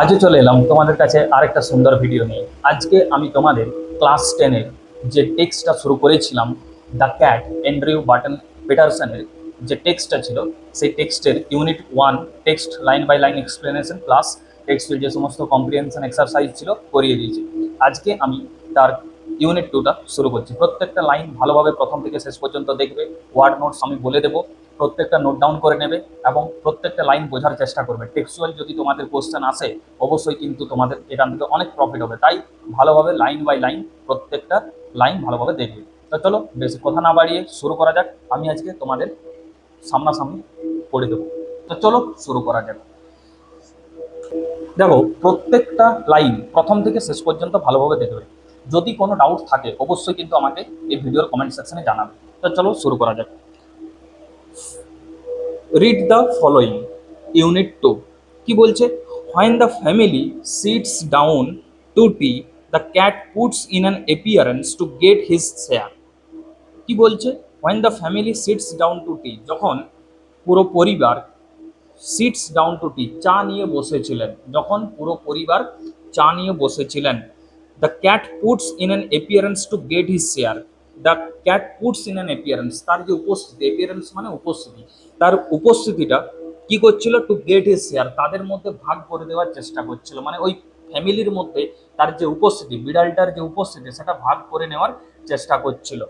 আজও চলে এলাম তোমাদের কাছে আরেকটা সুন্দর ভিডিও নিয়ে। আজকে আমি তোমাদের ক্লাস 10-এর যে টেক্সটটা শুরু করেছিলাম, দ্য ক্যাট, অ্যান্ড্রিউ বাটন পিটারসনের যে টেক্সটটা ছিল, সেই টেক্সটের unit 1 text line by line explanation plus টেক্সটের যে সমস্ত কম্প্রিহেনশন এক্সারসাইজ ছিল করিয়ে দিয়েছি। আজকে আমি তার ইউনিট 2টা শুরু করছি। প্রত্যেকটা লাইন ভালোভাবে প্রথম থেকে শেষ পর্যন্ত দেখবে। ওয়ার্ড নোটস আমি বলে দেবো, প্রত্যেকটা নোট ডাউন করে নেবে এবং প্রত্যেকটা লাইন বোঝার চেষ্টা করবে। টেক্সচুয়াল যদি তোমাদের কোশ্চেন আসে, অবশ্যই কিন্তু তোমাদের এখান থেকে অনেক প্রফিট হবে। তাই ভালোভাবে লাইন বাই লাইন প্রত্যেকটা লাইন ভালোভাবে দেখবে। তো চলো বেশি কথা না বাড়িয়ে শুরু করা যাক। আমি আজকে তোমাদের সামনাসামনি পড়ে দেবো। তো চলো শুরু করা যাক। দেখো, প্রত্যেকটা লাইন প্রথম থেকে শেষ পর্যন্ত ভালোভাবে দেখবে। যদি কোনো ডাউট থাকে অবশ্যই কিন্তু আমাকে এই ভিডিওর কমেন্ট সেকশনে জানাবে। তো চলো শুরু করা যাক। Read the following. ইউনিট 2 কি বলছে? When the family sits down to tea, the cat puts in an appearance to get his share. কি বলছে? When the family sits down to tea, যখন পুরো পরিবার সিটস ডাউন টু টি, চা নিয়ে বসেছিলেন, যখন পুরো পরিবার চা নিয়ে বসেছিলেন, the cat puts in an appearance to get his share. The cat puts in an appearance, তার যে উপস্থিতি, অ্যাপিয়ারেন্স মানে উপস্থিতি, তার উপস্থিতিটা কি করছিল? টু গেট হিজ শেয়ার, তাদের মধ্যে ভাগ করে দেওয়ার চেষ্টা করছিল। মানে ওই ফ্যামিলির মধ্যে তার যে উপস্থিতি, বিড়ালটার যে উপস্থিতি, সেটা ভাগ করে নেওয়ার চেষ্টা করছিল।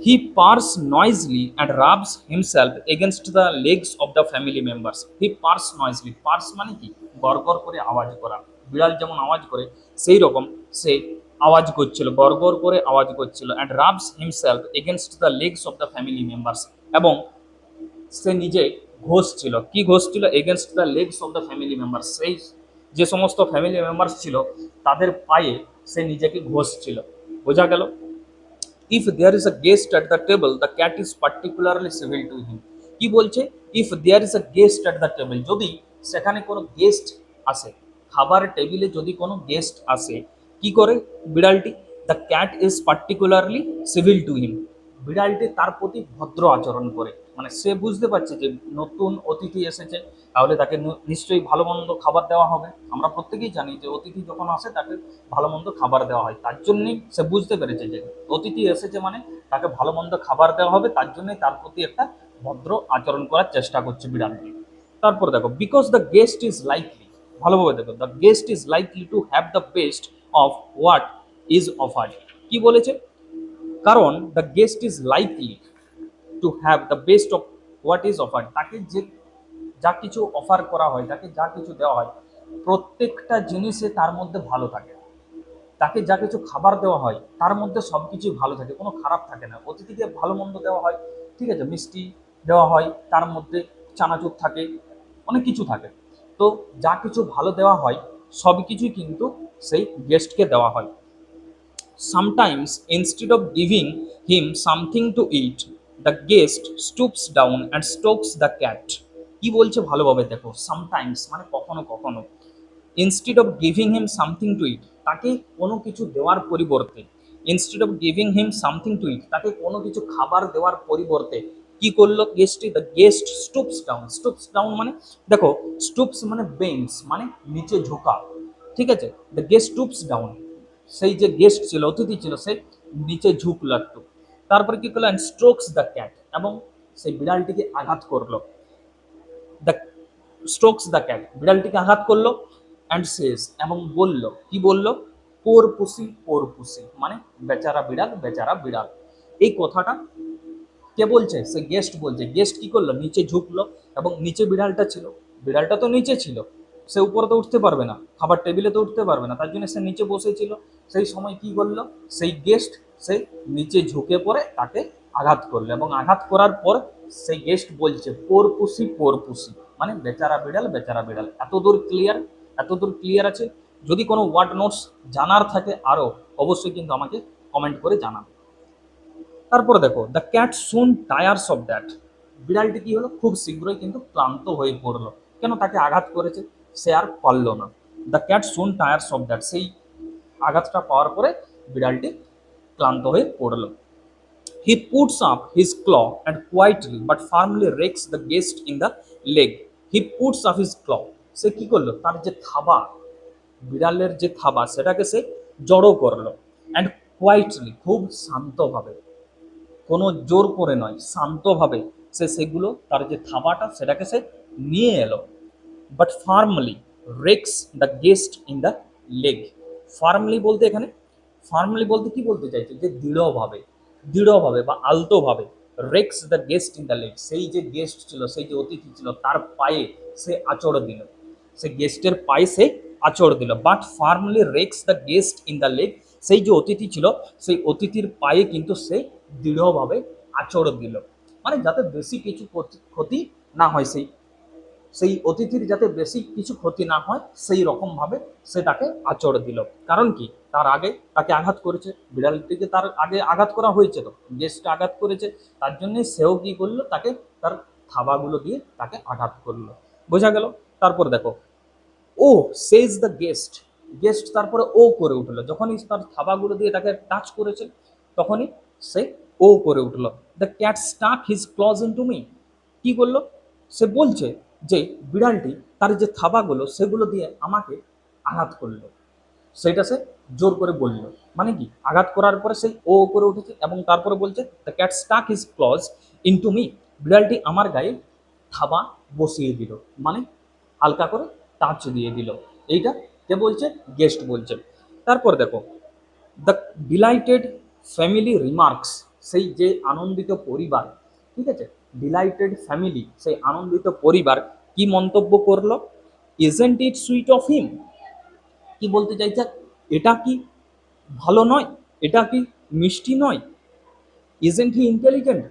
He purrs noisily and rubs himself against the legs of the family members. He purrs noisily. Purrs মানে কি? গড়গড় করে আওয়াজ করা। বিড়াল যেমন আওয়াজ করে সেই রকম সে আওয়াজ করছিল, গড়গড় করে আওয়াজ করছিল। and rubs himself against the legs of the family members, এবং সে নিজে ঘষছিল। কি ঘষছিল? Against the legs of the family members, সেই যে সমস্ত ফ্যামিলি মেম্বার্স ছিল তাদের পায়ে সে নিজেকে ঘষছিল। বোঝা গেল? If there is a guest at the table, the cat is particularly civil to him. কি বলছে? If there is a guest at the table, যদি সেখানে কোনো গেস্ট আসে, খাবার টেবিলে যদি কোনো গেস্ট আসে, কি করে বিড়ালটি? The cat is particularly civil to him, বিড়ালটি তার প্রতি ভদ্র আচরণ করে। মানে সে বুঝতে পারছে যে নতুন অতিথি এসেছে, তাহলে তাকে নিশ্চয়ই ভালো মন্দ খাবার দেওয়া হবে। আমরা প্রত্যেকেই জানি যে অতিথি যখন আসে তাকে ভালো মন্দ খাবার দেওয়া হয়। তার জন্যই সে বুঝতে পেরেছে যে অতিথি এসেছে মানে তাকে ভালো মন্দ খাবার দেওয়া হবে, তার জন্যই তার প্রতি একটা ভদ্র আচরণ করার চেষ্টা করছে বিড়ালটি। তারপর দেখো, because the guest is likely, ভালোভাবে দেখো, the guest is likely to have the best of what is offered. কি বলেছে? কারণ the guest is likely to have the best of what is offered, তাকে যে যা কিছু অফার করা হয়, তাকে যা কিছু দেওয়া হয়, প্রত্যেকটা জিনিসে তার মধ্যে ভালো থাকে। তাকে যা কিছু খাবার দেওয়া হয় তার মধ্যে সব কিছুই ভালো থাকে, কোনো খারাপ থাকে না। অতিথিকে ভালো মন্দ দেওয়া হয়, ঠিক আছে, মিষ্টি দেওয়া হয়, তার মধ্যে চানাচুর থাকে, অনেক কিছু থাকে। তো যা কিছু ভালো দেওয়া হয় সব কিছুই কিন্তু সেই গেস্টকে দেওয়া হয়। Sometimes, instead of giving him something to eat, the guest stoops down and strokes the cat. কি বলছে ভালোভাবে দেখো, সামটাইমস মানে কখনো কখনো, instead of giving him something to eat, তাকে কোনো কিছু দেওয়ার পরিবর্তে, instead of giving him something to eat, তাকে কোনো কিছু খাবার দেওয়ার পরিবর্তে কি করলো গেস্টটি? The guest stoops down. Stoops down মানে দেখো, স্টুপস মানে বেন্ডস, মানে নিচে ঝোঁকা, ঠিক আছে। দ্য গেস্ট স্টুপস ডাউন, সেই যে গেস্ট ছিল, অতিথি ছিল, সে নিচে ঝুঁকলো একটু। তারপরে কি করলো? স্ট্রোকস দ্য ক্যাট, এবং সেই বিড়ালটিকে আঘাত করলো। দ্য স্ট্রোকস দ্য ক্যাট, বিড়ালটিকে আঘাত করলো। অ্যান্ড সেস, এবং বলল, কি বলল? পোর পুসি, পোর পুসি মানে বেচারা বিড়াল, বেচারা বিড়াল। এই কথাটা কে বলছে? সে গেস্ট বলছে। গেস্ট কি করলো? নিচে ঝুঁকলো, এবং নিচে বিড়ালটা ছিল, বিড়ালটা তো নিচে ছিল, সে উপরে তো উঠতে পারবে না, খাবার টেবিলে তো উঠতে পারবে না, তার জন্য সে নিচে বসেছিল। সেই সময় কি করলো সেই গেস্ট? সে নিচে ঝুঁকে পড়ে তাকে আঘাত করলো, এবং আঘাত করার পর সেই গেস্ট বলছে পোর পুসি, পোর পুসি মানে বেচারা বিড়াল, বেচারা বিড়াল। এতদূর ক্লিয়ার? এতদূর ক্লিয়ার আছে? যদি কোনো ওয়ার্ড নোটস জানার থাকে আরও, অবশ্যই কিন্তু আমাকে কমেন্ট করে জানাবে। তারপরে দেখো, the cat soon tires of that, বিড়ালটি কি হলো? খুব শীঘ্রই কিন্তু ক্লান্ত হয়ে পড়লো। কেন? তাকে আঘাত করেছে, সে আর পারল না। The cat soon tires of that, সেই আঘাতটা পাওয়ার পরে বিড়ালটি ক্লান্ত হয়ে পড়লো। He puts up his claw and quietly but firmly rakes the guest in the leg. He puts up his claw, সে কি করলো? তার যে থাবা, বিড়ালের যে থাবা সেটাকে সে জড়ো করলো, অ্যান্ড কোয়াইটলি, খুব শান্তভাবে, কোনো জোর করে নয়, শান্তভাবে সে সেগুলো, তার যে থাবাটা সেটাকে সে নিয়ে এলো। But firmly rakes the guest in the leg. Firmly বলতে এখানে, ফার্মলি বলতে কি বলতে চাইছে, যে দৃঢ়ভাবে, দৃঢ়ভাবে বা আলতোভাবে, rakes the guest in the leg, সেই যে গেস্ট ছিল, সেই যে অতিথি ছিল, তার পায়ে সে আঁচড় দিল, সে গেস্টের পায়ে সে আঁচড় দিল। But firmly rakes the guest in the leg, সেই যে অতিথি ছিল সেই অতিথির পায়ে কিন্তু সে দৃঢ়ভাবে আঁচড় দিল, মানে যাতে বেশি কিছু ক্ষতি না হয়, সেই সেই অতিথির যাতে বেশি কিছু ক্ষতি না হয় সেই রকমভাবে সে তাকে আঁচড় দিল। কারণ কি, তার আগে তাকে আঘাত করেছে, বিড়ালটিকে তার আগে আঘাত করা হয়েছে, তো গেস্টকে আঘাত করেছে, তার জন্য সেও কি করলো, তাকে তার থাবাগুলো দিয়ে তাকে আঘাত করলো। বোঝা গেল? তারপর দেখো, ও সেজ দ্য গেস্ট, গেস্ট তারপরে ও করে উঠলো, যখনই তার থাবাগুলো দিয়ে তাকে টাচ করেছে তখনই সে ও করে উঠলো। The cat stuck his claws into me, কি করলো, সে বলছে যে বিড়ালটি তার যে থাবাগুলো সেগুলো দিয়ে আমাকে আঘাত করলো, সেটা সে জোর করে বলল। মানে কি, আঘাত করার পরে সেই ও করে উঠেছে এবং তারপরে বলছে the cat stuck his claws into me, বিড়ালটি আমার গায়ে থাবা বসিয়ে দিল, মানে হালকা করে টাচ দিয়ে দিল। এইটা কে বলছে, গেস্ট বলছে। তারপর দেখো, দ্য ডিলাইটেড ফ্যামিলি রিমার্কস, সেই যে আনন্দিত পরিবার, ঠিক আছে, ডিলাইটেড ফ্যামিলি, সেই আনন্দিত পরিবার কি মন্তব্য করলো, isn't it sweet of him, কি বলতে চাইছে, এটা কি ভালো নয়, এটা কি মিষ্টি নয়, ইজেন্ট হি ইন্টেলিজেন্ট,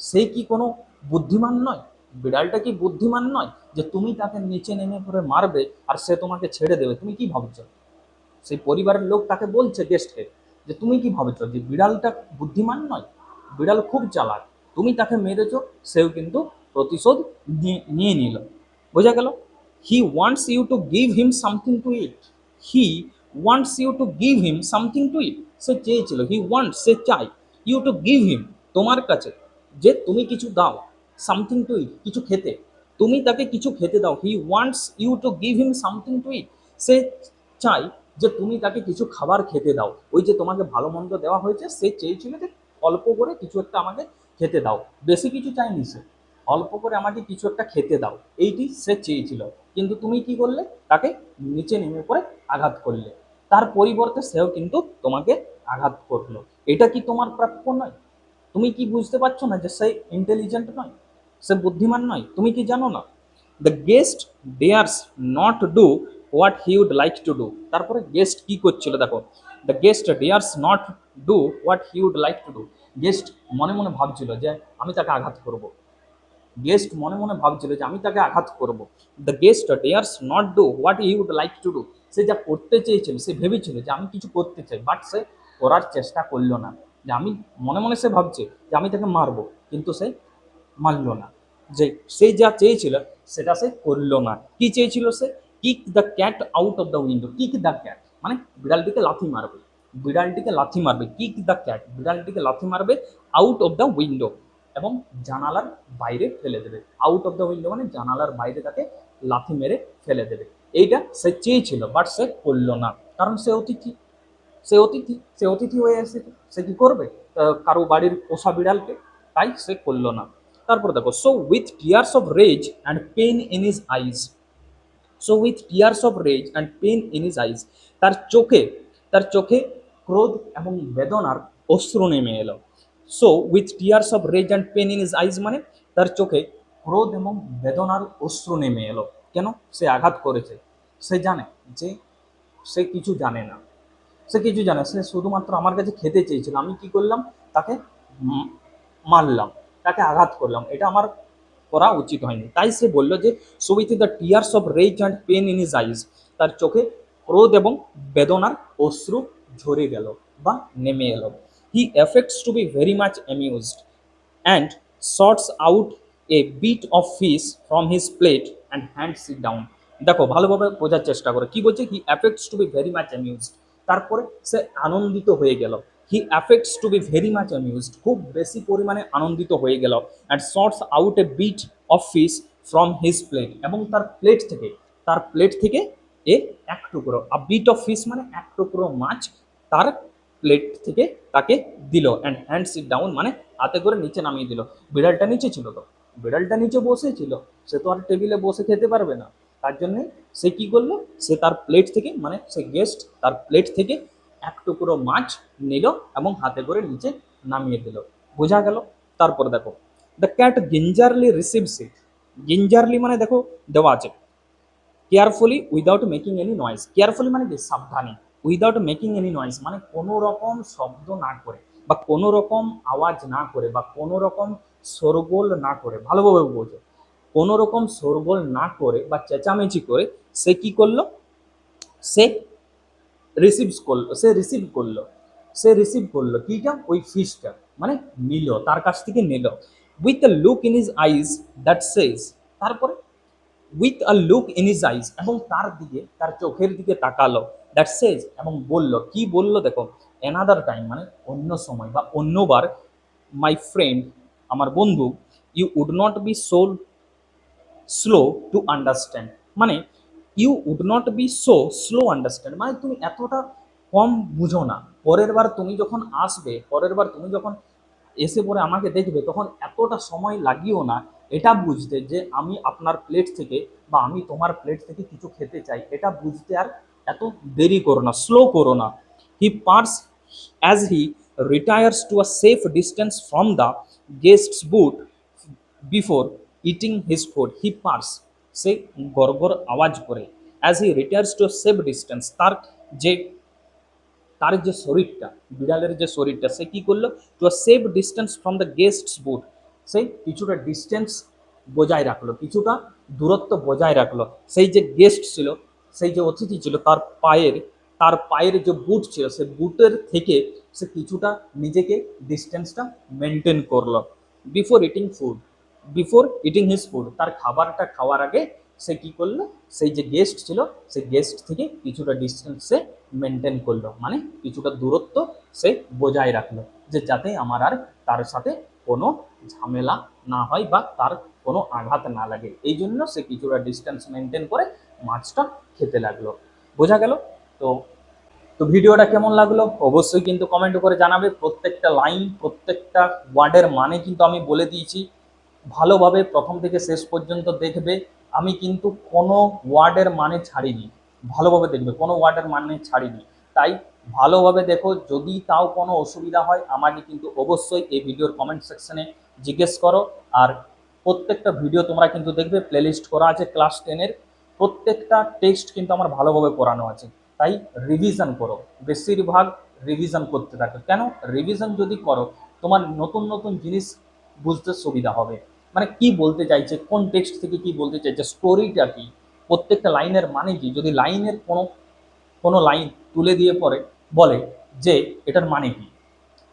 সে কি কোনো বুদ্ধিমান নয়, বিড়ালটা কি বুদ্ধিমান নয় যে তুমি তাকে নিচে নেমে পড়ে মারবে আর সে তোমাকে ছেড়ে দেবে, তুমি কি ভাবছো? সেই পরিবারের লোক তাকে বলছে, গেস্টকে, যে তুমি কি ভাবছো যে বিড়ালটা বুদ্ধিমান নয়, বিড়াল খুব চালাক, তুমি তাকে মেরেছো, সেও কিন্তু প্রতিশোধ নিয়ে নিল। বোঝা গেল? He wants you to give him something to eat, he wants you to give him something to eat, সে চেয়েছিল, হি ওয়ান্টস, সে চায়, ইউ টু গিভ হিম, তোমার কাছে, যে তুমি কিছু দাও, সামথিং টু ইট, কিছু খেতে, তুমি তাকে কিছু খেতে দাও। He wants you to give him something to eat, সে চাই যে তুমি তাকে কিছু খাবার খেতে দাও, ওই যে তোমাকে ভালো মন্দ দেওয়া হয়েছে, সে চেয়েছিল যে অল্প করে কিছু একটা আমাকে খেতে দাও, বেশি কিছু চাইনি সে, অল্প করে আমাকে কিছু একটা খেতে দাও, এইটি সে চেয়েছিল। কিন্তু তুমি কি করলে, তাকে নিচে নেমে পড়ে আঘাত করলে, তার পরিবর্তে সেও কিন্তু তোমাকে আঘাত করলো। এটা কি তোমার প্রাপ্য নয়? তুমি কি বুঝতে পারছো না যে সে ইন্টেলিজেন্ট নয়, সে বুদ্ধিমান নয়? তুমি কি জানো না? The guest dares not do what he would like to do, তারপরে গেস্ট কি করছিল দেখো, the guest dares not do what he would like to do, guest মনে মনে ভাবছিল যে আমি তাকে আঘাত করব, গেস্ট মনে মনে ভাবছিল যে আমি তাকে আঘাত করব। The guest dares not do what he would like to do, সে যা করতে চেয়েছিল, সে ভেবেছিল যে আমি কিছু করতে চাই, বাট সে করার চেষ্টা করলো না, যে আমি, মনে মনে সে ভাবছে যে আমি তাকে মারবো, কিন্তু সে মানলো না, যে সে যা চেয়েছিল সেটা সে করলো না। কি চেয়েছিল সে, kick the cat out of the window, kick the cat মানে বিড়ালটিকে লাথি মারবে, বিড়ালটিকে লাথি মারবে, কিক দ্য ক্যাট, বিড়ালটিকে লাথি মারবে, আউট অফ দ্য উইন্ডো, এবং জানালার বাইরে ফেলে দেবে। আউট অফ দ্য উইন্ডো মানে জানালার বাইরে তাকে লাথি মেরে ফেলে দেবে। এইটা সে চেয়েছিল, বাট সে করলো না, কারণ সে অতিথি, সে অতিথি হয়ে এসেছে, সে কি করবে কারো বাড়ির পোষা বিড়ালকে, তাই সে করলো না। তারপর দেখো, so with tears of rage and pain in his eyes, so with tears of rage and pain in his eyes, তার চোখে, তার চোখে ক্রোধ এবং বেদনার অশ্রু নেমে এলো। So with tears of rage and pain in his eyes মানে তার চোখে ক্রোধ এবং বেদনার অশ্রু নেমে এলো। কেন? সে আঘাত করেছে, সে জানে যে সে কিছু জানে না, সে কিছু জানে, সে শুধুমাত্র আমার কাছে খেতে চেয়েছিল, আমি কি করলাম, তাকে মারলাম, তাকে আঘাত করলাম, এটা আমার করা উচিত হয়নি। তাই সে বলল যে so with the tears of rage and pain in his eyes, তার চোখে ক্রোধ এবং বেদনার অশ্রু ঝরে গেল বা নেমে এলো। He affects to be very much amused and sorts out a bit of fish from his plate and hands it down. দেখো ভালোভাবে বোঝার চেষ্টা করো, কি বলছে, he affects to be very much amused, তারপরে সে আনন্দিত হয়ে গেল, he affects to be very much amused, খুব বেশি পরিমাণে আনন্দিত হয়ে গেল, and sorts out a bit of fish from his plate, এবং তার প্লেট থেকে, তার প্লেট থেকে এ এক টুকরো, আ বিট অফ ফিশ মানে এক টুকরো মাছ তার প্লেট থেকে তাকে দিল, অ্যান্ড হ্যান্ডস ইট ডাউন মানে হাতে করে নিচে নামিয়ে দিল। বিড়ালটা নিচে ছিল, তো বিড়ালটা নিচে বসেছিল, সে তো আর টেবিলে বসে খেতে পারবে না, তার জন্যে সে কি করলো, সে তার প্লেট থেকে মানে সে গেস্ট তার প্লেট থেকে এক টুকরো মাছ নিল এবং হাতে করে নিচে নামিয়ে দিল। বোঝা গেল? তারপর দেখো, দ্য ক্যাট গিঞ্জারলি রিসিভস ইট। গিঞ্জারলি মানে দেখো দেওয়া আছে, carefully without making any noise. Carefully মানে কি, সাবধানে। উইদাউট মেকিং এনি নয়েজ মানে কোনো রকম শব্দ না করে বা কোনো রকম আওয়াজ না করে বা কোনো রকম শোরগোল না করে, ভালোভাবে বোঝো, কোনো রকম শোরগোল না করে বা চেঁচামেচি করে সে কি করলো, সে রিসিভ করলো কিটা, ওই ফিশটা মানে নিল, তার কাছ থেকে নিল। With a look in his eyes that says, তারপরে with a look in his eyes এবং তার দিকে, তার চোখের দিকে তাকালো, দ্যাট সেজ এবং বলল, কি বলল দেখো, অ্যানাদার টাইম মানে অন্য সময় বা অন্যবার, মাই ফ্রেন্ড আমার বন্ধু, you would not be so slow to understand, মানে you would not be so slow understand মানে তুমি এতটা কম বুঝো না, পরের বার তুমি যখন আসবে, পরের বার তুমি যখন এসে পরে আমাকে দেখবে, তখন এতটা সময় লাগিও না এটা বুঝতে যে আমি আপনার প্লেট থেকে বা আমি তোমার প্লেট থেকে কিছু খেতে চাই, এটা বুঝতে আর এত দেরি করো না, স্লো করো না। He purrs as he retires to a safe distance from the guest's boot before eating his food, he purrs সে গড়গড় আওয়াজ করে, as he retires to safe distance যে তার যে শরীরটা, বিড়ালের যে শরীরটা, সে কি করলো, to a safe distance from the guest's boot, সে কিছুটা ডিস্টেন্স বজায় রাখলো, কিছুটা দূরত্ব বজায় রাখলো, সেই যে গেস্ট ছিল, সেই যে অতিথি ছিল, তার পায়ের যে বুট ছিল, সে বুটের থেকে সে কিছুটা নিজেকে ডিস্টেন্সটা মেনটেন করলো। বিফোর ইটিং হিজ ফুড, তার খাবারটা খাওয়ার আগে সে কি করলো, সেই যে গেস্ট ছিল, সেই গেস্ট থেকে কিছুটা ডিস্টেন্স সে মেনটেন করলো, মানে কিছুটা দূরত্ব সে বজায় রাখলো, যে যাতে আমার আর তার সাথে কোনো ঝামেলা না হয় বা তার কোনো আঘাত না লাগে, এই জন্য সে কিছুটা ডিস্টেন্স মেনটেন করে মাছটা খেতে লাগলো। বোঝা গেল? তো তো ভিডিওটা কেমন লাগলো অবশ্যই কিন্তু কমেন্ট করে জানাবে। প্রত্যেকটা লাইন, প্রত্যেকটা ওয়ার্ডের মানে কিন্তু আমি বলে দিয়েছি, ভালোভাবে প্রথম থেকে শেষ পর্যন্ত দেখবে। আমি কিন্তু কোনো ওয়ার্ডের মানে ছাড়িনি, ভালোভাবে দেখবে, কোনো ওয়ার্ডের মানে ছাড়িনি। তাই ভালোভাবে দেখো, যদি তাও কোনো অসুবিধা হয় আমাকে কিন্তু অবশ্যই এই ভিডিওর কমেন্ট সেকশনে জিজ্ঞেস করো। আর প্রত্যেকটা ভিডিও তোমরা কিন্তু দেখবে প্লেলিস্ট করা আছে ক্লাস 10-এর, প্রত্যেকটা টেক্সট কিন্তু আমার ভালোভাবে পড়ানো আছে। তাই রিভিশন করো, বেশিরভাগ রিভিশন করতে থাকো। কেন? রিভিশন যদি করো তোমার নতুন নতুন জিনিস বুঝতে সুবিধা হবে, মানে কি বলতে চাইছে, কোন টেক্সট থেকে কি বলতে চাইছে, স্টোরিটা কি, প্রত্যেকটা লাইনের মানে কি, যদি লাইনের কোনো কোনো লাইন তুলে দিয়ে পরে বলে যে এটার মানে কি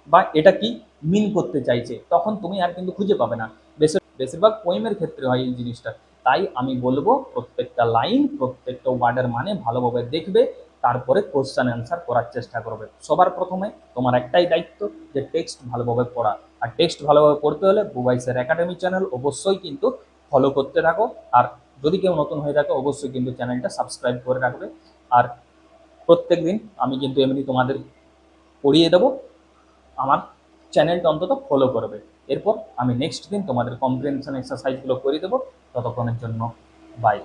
বা এটা কি মিন করতে চাইছে, তখন তুমি আর কিন্তু খুঁজে পাবে না। বেশিরভাগ পোয়েমের ক্ষেত্রে হয় এই জিনিসটা। তাই আমি বলবো প্রত্যেকটা লাইন, প্রত্যেকটা ওয়ার্ডের মানে ভালোভাবে দেখবে, তারপরে কোশ্চেন অ্যান্সার করার চেষ্টা করবে। সবার প্রথমে তোমার একটাই দায়িত্ব, যে টেক্সট ভালোভাবে পড়া। আর টেক্সট ভালোভাবে পড়তে হলে বুবাইসের একাডেমি চ্যানেল অবশ্যই কিন্তু ফলো করতে থাকো। আর যদি কেউ নতুন হয়ে থাকে অবশ্যই কিন্তু চ্যানেলটা সাবস্ক্রাইব করে রাখবে। আর প্রত্যেক দিন আমি কিন্তু এমনি তোমাদের পড়িয়ে দেবো, আমার চ্যানেলটা অন্তত ফলো করবে। এরপর আমি নেক্সট দিন তোমাদের কম্প্রিহেনশন এক্সারসাইজগুলো করে দেবো। ততক্ষণের জন্য বাই।